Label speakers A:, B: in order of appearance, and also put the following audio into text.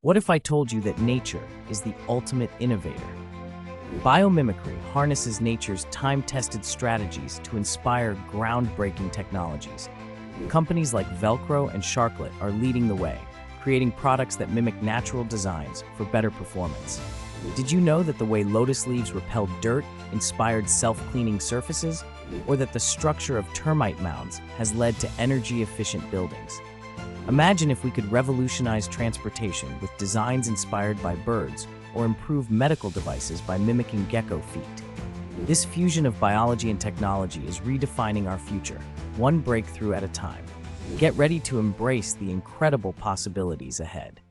A: What if I told you that nature is the ultimate innovator? Biomimicry harnesses nature's time-tested strategies to inspire groundbreaking technologies. Companies like Velcro and Sharklet are leading the way, creating products that mimic natural designs for better performance. Did you know that the way lotus leaves repel dirt inspired self-cleaning surfaces? Or that the structure of termite mounds has led to energy-efficient buildings? Imagine if we could revolutionize transportation with designs inspired by birds, or improve medical devices by mimicking gecko feet. This fusion of biology and technology is redefining our future, one breakthrough at a time. Get ready to embrace the incredible possibilities ahead.